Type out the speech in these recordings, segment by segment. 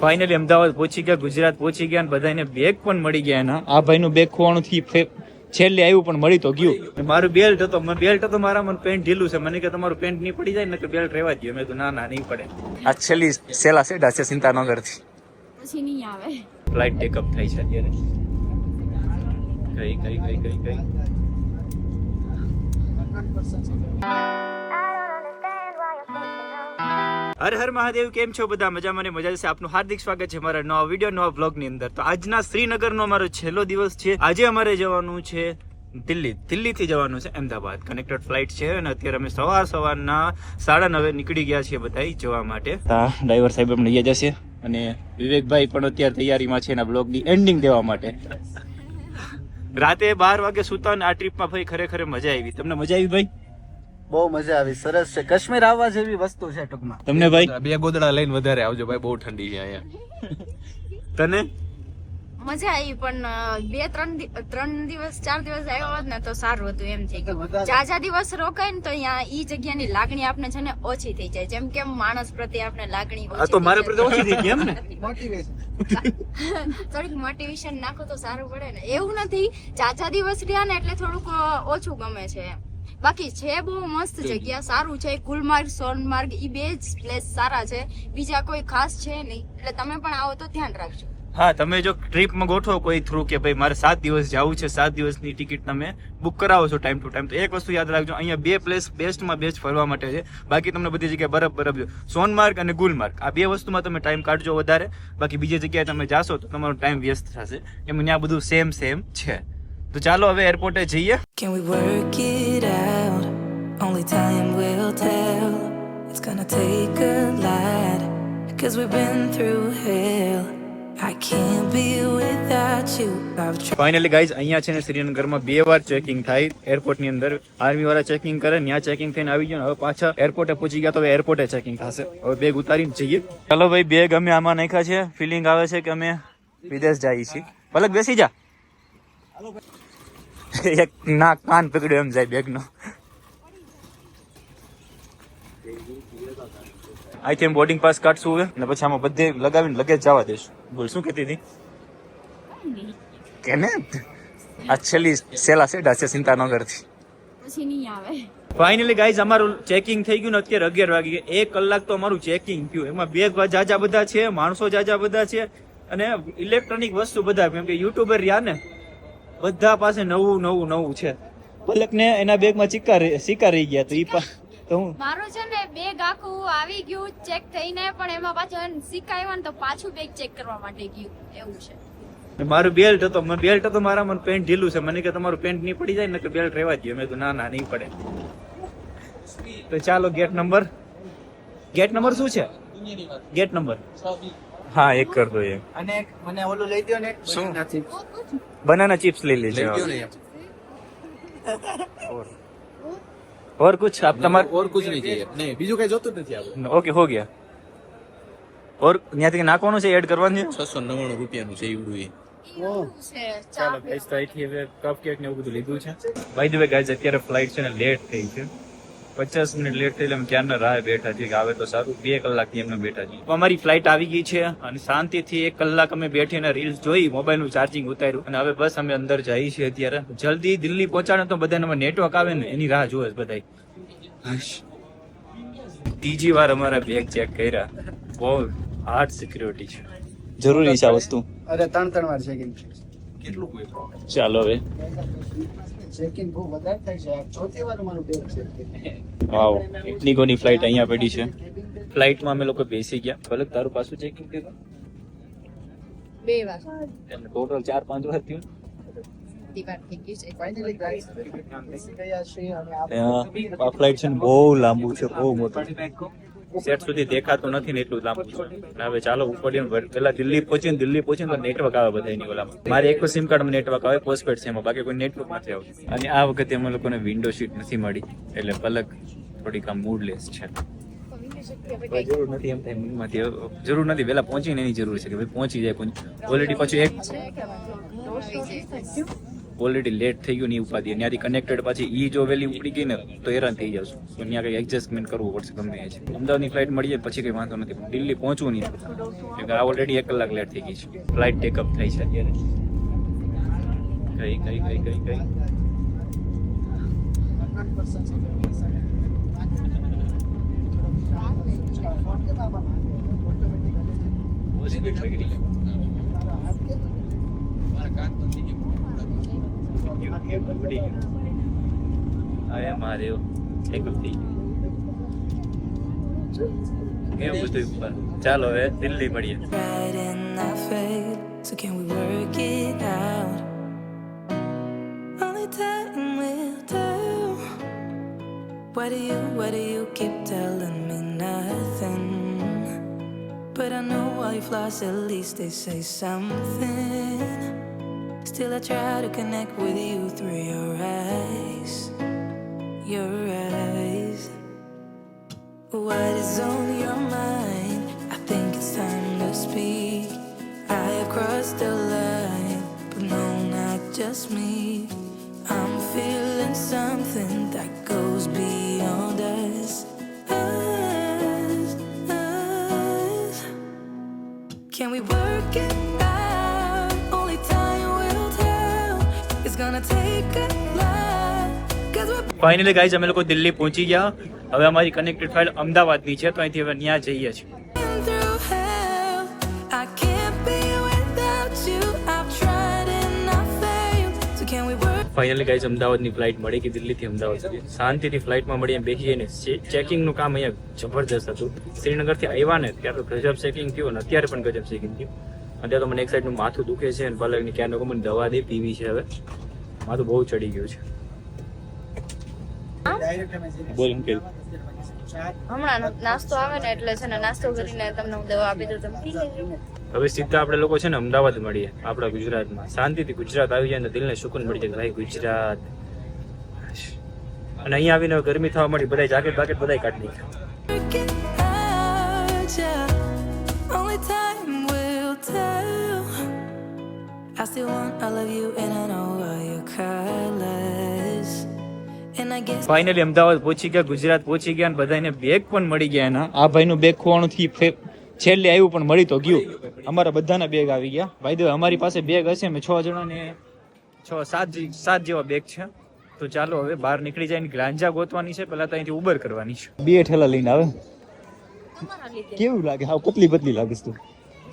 Finally Ahmedabad પહોંચી ગયા, ગુજરાત પહોંચી ગયા અને બધાને બેગ પણ મળી ગયા. એના આ ભાઈનું બેગ ખોવાનું થી છેલ્લે આવ્યું પણ મળી તો ગયું. મારું બેલ્ટ હતો મારા મને પેન્ટ ઢીલું છે. મને કે તમારું પેન્ટ નહીં પડી જાય ને કે બેલ્ટ રહેવા દો. મેં તો ના નહીં પડે. આ છેલ્લી સેલા સેટ છે સિંતાનગર થી. પછી નહીં આવે. ફ્લાઇટ ટેકઅપ થઈ છે અત્યારે. કઈ હર હર મહાદેવ. કેમ છો બધા? મજામાં ને મજા છે. આપનું હાર્દિક સ્વાગત છે મારા નવા વિડીયો નવા બ્લોગ ની અંદર. તો આજના શ્રીનગરનો અમારો છેલ્લો દિવસ છે. આજે અમારે જવાનું છે દિલ્હી થી જવાનું છે અમદાવાદ. કનેક્ટેડ ફ્લાઇટ છે અને અત્યારે અમે સવારના 9:30 નીકળી ગયા છીએ બધા જવા માટે. ડ્રાઈવર સાહેબ અમને લઈ જશે અને વિવેકભાઈ પણ અત્યારે તૈયારીમાં છે એના બ્લોગ ની એન્ડિંગ દેવા માટે. રાતે 12 વાગે સુતા અને આ ટ્રીપમાં ભાઈ ખરેખર મજા આવી. તમને મજા આવી ભાઈ? બહુ મજા આવી. સરસ છે. કાશ્મીર આવવા જેવી વસ્તુ છે ટૂંકમાં. તમને ભાઈ? બે ગોદડા લઈને વધારે આવજો ભાઈ, બહુ ઠંડી છે અહીંયા. તને મજા આવી પણ 4 દિવસ આવ્યો હોત ને તો સારું હતું. એમ થઈ ગયું જાજા દિવસ રોકાય ને તો અહીંયા ઈ જગ્યાની લાગણી આપણે છે ને ઓછી થઈ જાય. જેમ કે માણસ પ્રત્યે આપણે લાગણી ઓછી તો મારા પ્રત્યે ઓછી થઈ ગઈ એમ ને. થોડીક મોટિવેશન નાખો તો સારું પડે ને. એવું નથી, જાજા દિવસ રહ્યા ને એટલે થોડુંક ઓછું ગમે છે. બાકી છે બહુ મસ્ત જગ્યા, સારું છે. ગુલમાર્ગ, સોનમાર્ગ ઈ બે જ પ્લેસ સારા છે, બીજા કોઈ ખાસ છે નહીં. એટલે તમે પણ આવો તો ધ્યાન રાખજો. હા, તમે જો ટ્રીપમાં ગોઠવો કોઈ થ્રુ કે ભાઈ મારે 7 દિવસ જવું છે, 7 દિવસની ટિકિટ તમે બુક કરાવો છો ટાઈમ ટુ ટાઈમ, તો એક વસ્તુ યાદ રાખજો, અહીંયા બે પ્લેસ બેસ્ટમાં બેસ્ટ ફરવા માટે છે. બાકી તમને બધી જગ્યાએ બરફ સોનમાર્ગ અને ગુલમાર્ગ આ બે વસ્તુમાં તમે ટાઈમ કાઢજો વધારે. બાકી બીજી જગ્યાએ તમે જાશો તો તમારો ટાઈમ વ્યસ્ત થશે. એમ ત્યાં બધું સેમ છે. તો ચાલો હવે એરપોર્ટે જઈએ. Can we work it out? Only time will tell. It's gonna take a lot, 'cause we've been through hell. I can't be without you. Finally guys અહીંયા છે ને શ્રીનગરમાં 2 વાર ચેકિંગ થાય એરપોર્ટની અંદર. આર્મી વાળા ચેકિંગ કરે, ત્યાં ચેકિંગ થઈને આવી ગયો. હવે પાછા એરપોર્ટે પહોંચી ગયા તો હવે એરપોર્ટે ચેકિંગ થશે. હવે બેગ ઉતારીને જઈએ. ચાલો ભાઈ, બેગ અમે આમાં નાખ્યા છે. ફિલિંગ આવે છે કે અમે વિદેશ જઈએ છીએ. પલક બેસી જા. એક ના કાન પકડ્યો એમ જાય બેગનો. અહીંથી એમ બોર્ડિંગ પાસ કાઢશું હવે ને પછી આમાં બધે લગાવીને લગેજ જવા દેશું. બોલ શું કહેતી હતી? કે ને આ છેલ્લી સેલા સેટ છે સિંતાનગર થી. પછી નહીં આવે. ફાઇનલી ગાઈઝ અમારું ચેકિંગ થઈ ગયું ને અત્યારે 11 વાગી ગયા. 1 કલાક તો અમારું ચેકિંગ થયું. એમાં બેગ જાજા બધા છે, માણસો જાજા બધા છે અને ઇલેક્ટ્રોનિક વસ્તુ બધા, કેમ કે યુટ્યુબર રહ્યા ને બધા પાસે નવું છે. પલક ને એના બેગમાં સિક્કા રહી ગયા તો હું મારું છે ને બેગ આખું આવી ગયું ચેક થઈને, પણ એમાં પાછું સિક્કા આવ્યા ને તો પાછું બેગ ચેક કરવા માટે ગયું. એવું છે. મારું બેલ્ટ હતો મારા મને પેન્ટ ઢીલું છે. મને કે તમારું પેન્ટ નહીં પડી જાય ને કે બેલ્ટ રહેવા દો. મેં તો ના નહીં પડે. તો ચાલો ગેટ નંબર શું છે? ગેટ નંબર હા 1 કર દો. અને મને ઓલું લઈ દો ને. શું? બનાના ચિપ્સ લઈ લેજો. और कुछ आप તમાર और कुछ नहीं चाहिए. नहीं, બીજું કઈ જોતું જ નથી આપણે. ઓકે હો ગયા. और ત્યાંથી નાખવાનું છે, એડ કરવાનું છે. 699 રૂપિયાનું છે ઈવડું એ. ચાલો ગાઈસ, તો અહીંથી હવે કપ કેક ને એવું બધું લીધું છે. બાય ધ વે ગાઈસ, અત્યારે ફ્લાઇટ છે ને લેટ થઈ છે. 50 મિનિટ લેટ થઈ એટલે અમે ક્યારના રાહ બેઠા છીએ કે આવે તો સારું. 2 કલાકથી એમને બેઠા છીએ. અમારી ફ્લાઇટ આવી ગઈ છે અને શાંતિથી 1 કલાક અમે બેઠીને રીલ્સ જોઈ, મોબાઈલનું ચાર્જિંગ ઉતાર્યું અને હવે બસ અમે અંદર જઈએ છીએ અત્યારે. જલ્દી દિલ્હી પહોંચાડે તો બધાને નેટવર્ક આવે ને એની રાહ જોવે બધા. ત્રીજી વાર અમારા બેગ ચેક કર્યા. બહુ હાર્ડ સિક્યોરિટી છે. જરૂરી છે આ વસ્તુ. અરે 3 વાર ચેકિંગ. કેટલું કોઈ પ્રોબ્લેમ? ચાલો હવે ચેકિંગ બહુ વધારે થાય છે. ચોથી વાર મારું બેગ છે. વાવ, ઇન્ડિગોની ફ્લાઇટ અહીંયા પડી છે. ફ્લાઇટમાં અમે લોકો બેસી ગયા. ભલે તારું પાછું ચેકિંગ કર્યું 2 વાર. ટોટલ 4-5 વાર થયું. ફાઇનલી ગાઈસ બેસી ગયા છે અને આ ફ્લાઇટ છે ને બહુ લાંબુ છે, બહુ મોટું. સેટ સુધી દેખાતું નથી ને એટલું લાંબુ છે. હવે ચાલો ઉપર પેલા દિલ્હી પહોંચીને તો નેટવર્ક આવે બધાની ઓલામાં. મારે એક સિમ કાર્ડમાં નેટવર્ક આવે, પોસ્ટપેડ છે એમાં, બાકી કોઈ નેટવર્ક નથી આવતું. અને આ વખતે અમે લોકોને વિન્ડો સીટ નથી મળી એટલે પલક થોડીક આમ મૂડલેસ છે. જરૂર નથી એમ થાય મનમાંથી, જરૂર નથી. પેલા પહોંચીને એની જરૂર છે કે ભાઈ પહોંચી જાય. ઓલરેડી પાછું ઓલરેડી લેટ થઈ ગયું ને એ ઉપાધિ ત્યાંથી કનેક્ટેડ પાછી ઈ જો વહેલી ઉપડી ગઈ ને તો હેરાન થઈ જશું તો ત્યાં કંઈ એડજસ્ટમેન્ટ કરવું પડશે ગમે એ છે અમદાવાદની ફ્લાઇટ મળી જાય પછી કંઈ વાંધો નથી પણ દિલ્હી પહોંચવું નહીં કેમ કે આ ઓલરેડી 1 કલાક લેટ થઈ ગઈ છે ફ્લાઇટ ટેકઅપ થઈ છે અત્યારે કઈ અરે મારે ટેકઅપ થઈ ગયું એવું બધું ઉપર ચાલો હવે દિલ્હી મળીએ right in our fate. So can we work it out? Only time will tell. Why do you keep telling me nothing? But I know while you've lost, at least they say something. Still I try to connect with you through your eyes. Your eyes. What is on your mind? I think it's time to speak. I have crossed the line, but no, not just me. I'm feeling something that goes beyond us. Us. Can we work it out? Only time will tell. It's gonna take a lot. 'Cause we're finally guys અમે લોકો દિલ્હી પહોંચી ગયા હવે અમારી connected file અમદાવાદની છે તો અહીંથી હવે ત્યાં જઈએ છીએ been through hell. I can't be without you. I've tried and I failed. So can we work? Finally guys અમદાવાદની ફ્લાઇટ મળી ગઈ દિલ્હીથી અમદાવાદ સુધી શાંતિથી ફ્લાઇટમાં મળી એમ બેસી જઈને ચેકિંગનું કામ અહીંયા જબરજસ્ત હતું શ્રીનગરથી આવ્યા ને ત્યારે તો ગજબ ચેકિંગ થયું અને અત્યારે પણ ગજબ ચેકિંગ થયું અત્યારે તો મને એક સાઈડનું માથું દુખે છે અને પલકની ક્યારનો મને દવા દે પીવી છે હવે માથું બહુ ચડી ગયું છે બોલ અંકલ હમણાં નાસ્તો આવે ને એટલે છે ને નાસ્તો કરીને તમને હું દવા આપી દઉં તમે પી લેજો હવે સીધા આપણે લોકો છે ને અમદાવાદ મળીએ આપણા ગુજરાતમાં શાંતિથી ગુજરાત આવી જાય ને દિલને સુકૂન મળી જાય ભાઈ ગુજરાત અને અહીંયા આવીને ગરમી થવા મળી બધા જાકેટ બાકેટ બધા કાઢી નાખ્યા Work it out, yeah. Only time will tell. I still want all of you and I know all your colors. And I guess finally Ahmedabad પહોંચી ગયા ગુજરાત પહોંચી ગયા અને બધાને બેગ પણ મળી ગયા એના આ ભાઈનું બેગ ખોવાનું થી છેલ્લે આવ્યું પણ મળી તો ગયું અમારા બધાના બેગ આવી ગયા ભાઈ દે અમારી પાસે બેગ હશે અમે 6 જણાને 7 જેવા બેગ છે તો ચાલો હવે બહાર નીકળી જાય ને ગ્રાંજા ગોતવાની છે પહેલા તો અહીંથી ઉબર કરવાની છે બે ઠેલા લઈને આવે તમારા લીધે કેવું લાગે હા પતલી લાગીશ તું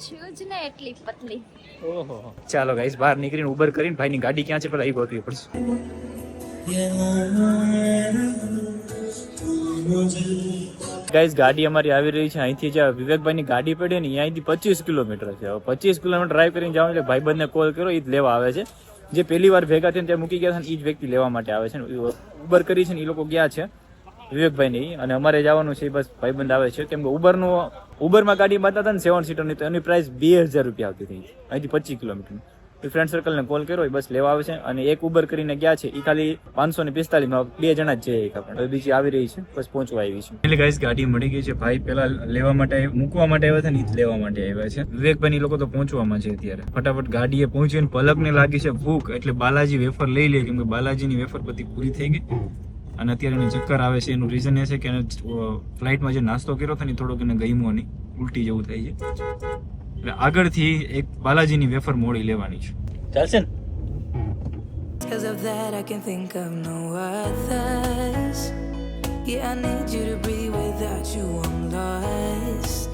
છું જ ને એટલી પતલી ઓહો ચાલો ગાઈસ બહાર નીકળીને ઉબર કરીને ભાઈની ગાડી ક્યાં છે પેલા એ ગોતવી પડશે ગાઈસ ગાડી અમારી આવી રહી છે અહીંથી જ્યાં વિવેકભાઈની ગાડી પડી ને અહીંથી 25 કિલોમીટર છે હવે 25 કિલોમીટર ડ્રાઈવ કરીને જવાનું એટલે ભાઈબંધને કોલ કર્યો એ જ લેવા આવે છે જે પહેલી વાર ભેગા થઈને ત્યાં મૂકી ગયા હતા ને એ જ વ્યક્તિ લેવા માટે આવે છે ને ઉબર કરી છે ને એ લોકો ગયા છે વિવેકભાઈ અને અમારે જવાનું છે બસ ભાઈબંધ આવે છે કેમ કે ઉબરમાં ગાડી બતાતા ને 7 સીટરની તો એની પ્રાઇસ 2000 રૂપિયા આવતી હતી અહીંથી 25 કિલોમીટર ફ્રેન્ડ સર્કલને કોલ કર્યો બસ લેવા આવે છે અને એક ઉબર કરીને ગયા છે એ ખાલી 545 માં 2 જણા જ જઈએ આપણે હવે બીજી આવી રહી છે બસ પહોંચવા આવી છે એટલે ગાઈસ ગાડી મળી ગઈ છે ભાઈ પેલા લેવા માટે મૂકવા માટે આવ્યા હતા ને એ જ લેવા માટે આવ્યા છે વિવેકભાઈ લોકો તો પહોંચવામાં છે અત્યારે ફટાફટ ગાડીએ પહોંચીને પલકને લાગી છે ભૂખ એટલે બાલાજી વેફર લઈ લે કેમ કે બાલાજીની વેફર બધી પૂરી થઈ ગઈ અને અત્યારે એને ચક્કર આવે છે એનું રીઝન એ છે કે ફ્લાઇટમાં જે નાસ્તો કર્યો હતો ને થોડોક એને ગમ્યો નહીં ઉલટી જેવું થઈ છે એટલે આગળથી એક બાલાજીની વેફર મોડી લેવાની છે ચાલશે ને because of that I can think of no others. Yeah, I need you to breathe, without you I'm lost.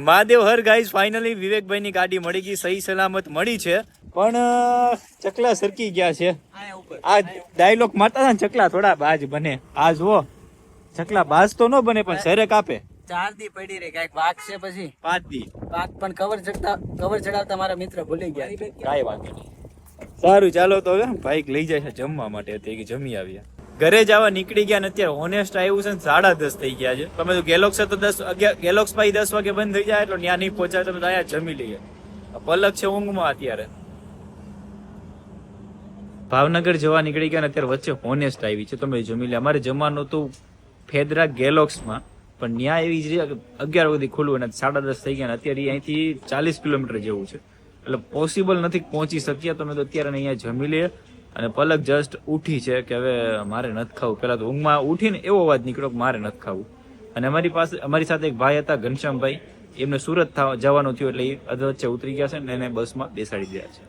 Mahadev હર ગાઈઝ ફાઇનલી વિવેકભાઈની ગાડી મળી ગઈ સહી સલામત મળી છે પણ ચકલા સરકી ગયા છે આ ડાયલોગ મારતા હતા ને ચકલા થોડા બાજ બને આ જુઓ ચકલા બાજ તો ન બને પણ સરે કાપે 4 દી પડી રહી કઈક વાઘ છે પછી 5 દી વાઘ પણ કવર ચડાવતા મારા મિત્ર ભૂલી ગયા કાંઈ વાંધો નહીં સારું ચાલો તો હવે ભાઈ લઈ જાય છે જમવા માટે તે કે જમી આવ્યા ઘરે જવા નીકળી ગયા ને અત્યારે ઓનેસ્ટ આવ્યું છે ને 10:30 થઈ ગયા છે તમે તો ગેલોક્સ તો 10 ગેલોક્સ ભાઈ 10 વાગે બંધ થઈ જાય એટલે ત્યાં નહીં પહોંચાય તમે અહીંયા જમી લઈએ પલક છે ઊંઘમાં અત્યારે ભાવનગર જવા નીકળી ગયા ને અત્યારે વચ્ચે હોનેસ્ટ આવી છે તમે જમી લે અમારે જમવાનું હતું ફેદરા ગેલોક્સમાં પણ ત્યાં એવી જ 11 સુધી ખુલ્લું અને 10:30 થઈ ગયા અત્યારે અહીંથી 40 કિલોમીટર જેવું છે એટલે પોસિબલ નથી કે પહોંચી શકીએ. તો મેં તો અત્યારે અહીંયા જમી લઈએ અને પલક જસ્ટ ઉઠી છે કે હવે મારે નથી ખાવું. પેલા તો ઊંઘમાં ઉઠીને એવો અવાજ નીકળ્યો કે મારે નથી ખાવું. અને અમારી સાથે એક ભાઈ હતા, ઘનશ્યામભાઈ, એમને સુરત જવાનું થયું એટલે એ અધ વચ્ચે ઉતરી ગયા છે ને એને બસમાં બેસાડી ગયા છે.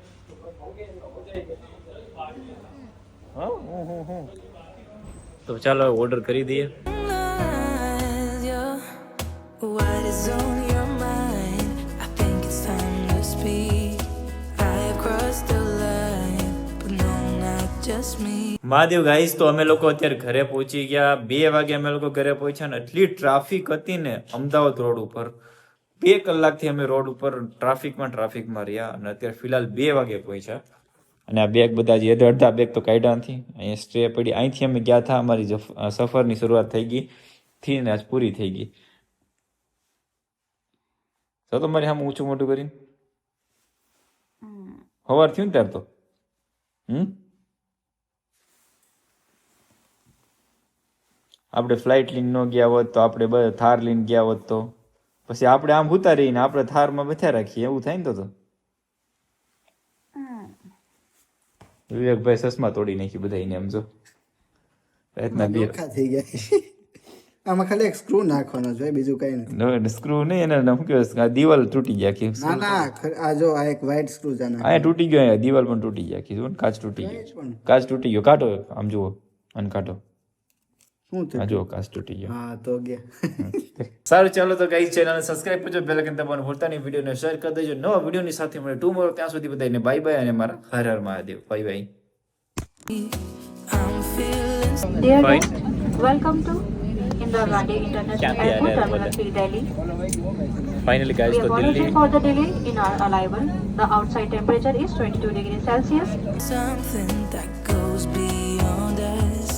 તો ચાલો ઓર્ડર કરી દઈએ. What is on your mind? I think it's time to speak. I have crossed the line, but no, not just me. Mahadev guys, તો અમે લોકો અત્યારે ઘરે પહોંચી ગયા. 2 વાગે અમે લોકો ઘરે પહોંચ્યા ને એટલી ટ્રાફિક હતી ને અમદાવાદ રોડ ઉપર. 2 કલાકથી અમે રોડ ઉપર ટ્રાફિકમાં રહ્યા અને અત્યારે ફિલહાલ 2 વાગે પહોંચ્યા. અને આ બેગ બધા જે અડધા બેગ તો કાઢ્યા નથી, અહીંયા સ્ટ્રે પડી. અહીંથી અમે ગયા હતા, અમારી સફરની શરૂઆત થઈ ગઈ થી ને આજ પૂરી થઈ ગઈ. તો તમારી સામે ઊંચું મોટું કરીને સવાર થયું ને ત્યાર તો આપણે ફ્લાઇટ લઈને ન ગયા હોત તો આપણે થાર લઈને ગયા હોત તો પછી આપણે આમ ઉતા રહીને આપણે થારમાં બેઠા રાખીએ એવું થાય ને. તો વિવેકભાઈ સસમા તોડી નાખી બધા એને એમ જો નોખા થઈ ગયા. આમાં ખાલી એક સ્ક્રૂ નાખવાનો છે, બીજું કઈ નથી. સ્ક્રૂ નહીં, એને શું કહેવાય, દિવાલ તૂટી ગયા આખી. ના આ જો આ એક વ્હાઈટ સ્ક્રૂ છે આ તૂટી ગયો, અહીંયા દિવાલ પણ તૂટી ગઈ આખી. જો કાચ તૂટી ગયો, કાચ તૂટી ગયો. કાઢો આમ જુઓ અને કાઢો. શું થયું? જો કાચ તૂટી ગયો. હા તો ગયા. સારું, ચાલો તો ગાઈસ ચેનલને સબસ્ક્રાઇબ કરજો, બેલ આઇકન દબાવવાનું ભૂલતા નહીં, વિડીયોને શેર કરી દેજો. નવા વિડીયોની સાથે મળે ટુમોરો. ત્યાં સુધી બધાને બાય બાય અને મારા હર હર Mahadev. Bye bye. I'm feeling Dear Bye. guests, welcome to Indira Gandhi International Airport, Terminal 3, Delhi. Finally guys We તો apologize Delhi for the delay in our arrival. The outside temperature is 22 degrees Celsius. something that goes beyond us.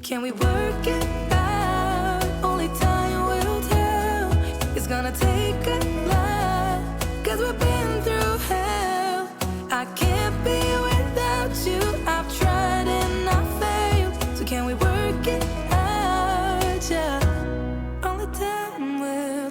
Can we work it out? Only time will tell. It's gonna take a lot, 'cause we've been through hell. I can't be without you. I've tried and I failed. So can we work it